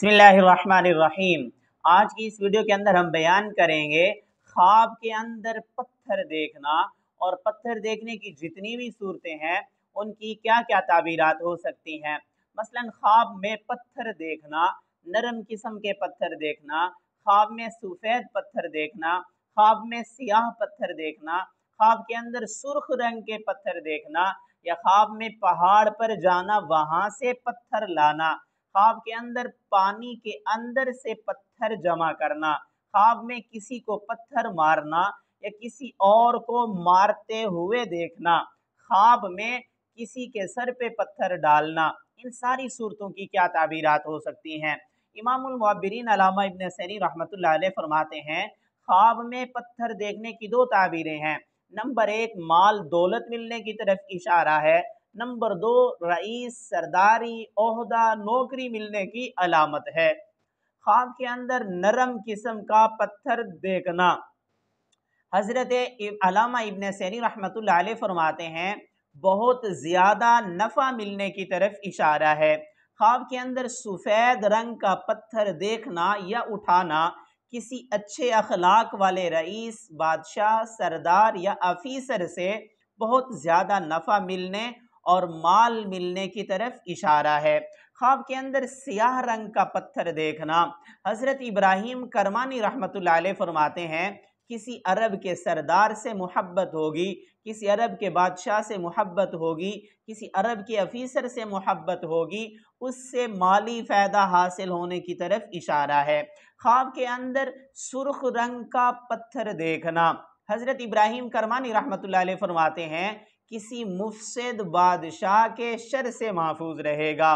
बिस्मिल्लाहिर्रहमानिर्रहीम। आज की इस वीडियो के अंदर हम बयान करेंगे ख्वाब के अंदर पत्थर देखना और पत्थर देखने की जितनी भी सूरतें हैं उनकी क्या क्या ताबीरात हो सकती हैं। मसलन ख्वाब में पत्थर देखना, नरम किस्म के पत्थर देखना, ख्वाब में सफ़ेद पत्थर देखना, ख्वाब में सियाह पत्थर देखना, ख्वाब के अंदर सुर्ख रंग के पत्थर देखना, या ख्वाब में पहाड़ पर जाना वहां से पत्थर लाना, ख्वाब के अंदर पानी के अंदर से पत्थर जमा करना, ख्वाब में किसी को पत्थर मारना या किसी और को मारते हुए देखना, ख्वाब में किसी के सर पे पत्थर डालना, इन सारी सूरतों की क्या ताबीरात हो सकती हैं। इमामुल मुअब्बिरीन अल्लामा इब्न सैनी रहमतुल्लाह अलैह फरमाते हैं ख्वाब में पत्थर देखने की दो ताबीरें हैं। नंबर एक, माल दौलत मिलने की तरफ इशारा है। नंबर दो, रईस, सरदारी, ओहदा, नौकरी मिलने की अलामत है। ख्वाब के अंदर नरम किस्म का पत्थर देखना, हजरत अल्लामा इब्न सैनी रहमतुल्लाह अलैह फरमाते हैं बहुत ज़्यादा नफ़ा मिलने की तरफ इशारा है। ख्वाब के अंदर सफ़ेद रंग का पत्थर देखना या उठाना किसी अच्छे अखलाक वाले रईस, बादशाह, सरदार या अफीसर से बहुत ज़्यादा नफ़ा मिलने और माल मिलने की तरफ इशारा है। ख्वाब के अंदर सियाह रंग का पत्थर देखना, हज़रत इब्राहीम करमानी रहमतुल्लाह अलैह फरमाते हैं किसी अरब के सरदार से मोहब्बत होगी, किसी अरब के बादशाह से मोहब्बत होगी, किसी अरब के अफीसर से मोहब्बत होगी, उससे माली फ़ायदा हासिल होने की तरफ इशारा है। ख्वाब के अंदर सुर्ख रंग का पत्थर देखना, हज़रत इब्राहीम करमानी रहमतुल्लाह अलैह फरमाते हैं किसी मुफसिद बादशाह के शर से महफूज रहेगा,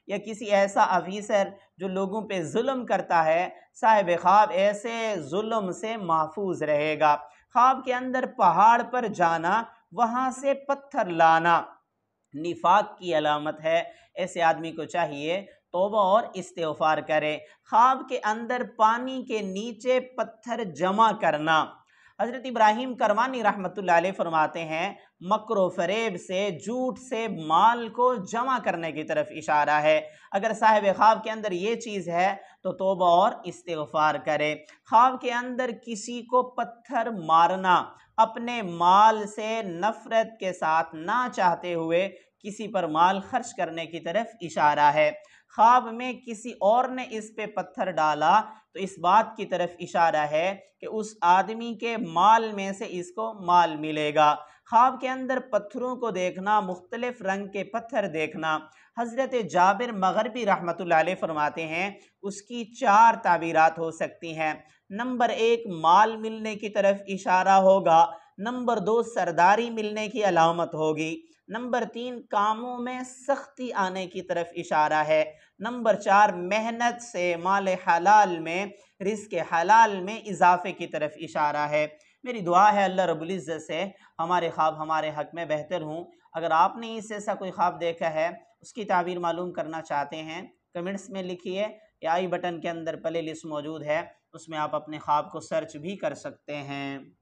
या किसी ऐसा अफीसर जो लोगों पे जुल्म करता है, साहिब ख्वाब ऐसे जुल्म से महफूज रहेगा। ख्वाब के अंदर पहाड़ पर जाना, वहाँ से पत्थर लाना निफाक की अलामत है। ऐसे आदमी को चाहिए तौबा और इस्तिग़फ़ार करे। ख्वाब के अंदर पानी के नीचे पत्थर जमा करना, हज़रत इब्राहीम करमानी रहमतुल्लाह अलैह फरमाते हैं मक्र फ़रेब से, झूठ से माल को जमा करने की तरफ इशारा है। अगर साहिब ख्वाब के अंदर ये चीज़ है तो तौबा और इस्तिग़फ़ार करे। ख्वाब के अंदर किसी को पत्थर मारना अपने माल से नफ़रत के साथ ना चाहते हुए किसी पर माल खर्च करने की तरफ इशारा है। ख्वाब में किसी और ने इस पे पत्थर डाला तो इस बात की तरफ इशारा है कि उस आदमी के माल में से इसको माल मिलेगा। ख्वाब के अंदर पत्थरों को देखना, मुख्तलिफ रंग के पत्थर देखना, हज़रत जाबिर मग़रिबी रहमतुल्लाह अलैह फरमाते हैं उसकी चार ताबीरात हो सकती हैं। नंबर एक, माल मिलने की तरफ इशारा होगा। नंबर दो, सरदारी मिलने की अलामत होगी। नंबर तीन, कामों में सख्ती आने की तरफ इशारा है। नंबर चार, मेहनत से माल हलाल में, रिज़्क़ हलाल में इजाफे की तरफ इशारा है। मेरी दुआ है अल्लाह रब्बुल इज़्ज़त से हमारे ख्वाब हमारे हक़ में बेहतर हों। अगर आपने इस ऐसा कोई ख्वाब देखा है, उसकी ताबीर मालूम करना चाहते हैं, कमेंट्स में लिखिए या आई बटन के अंदर प्ले लिस्ट मौजूद है, उसमें आप अपने ख्वाब को सर्च भी कर सकते हैं।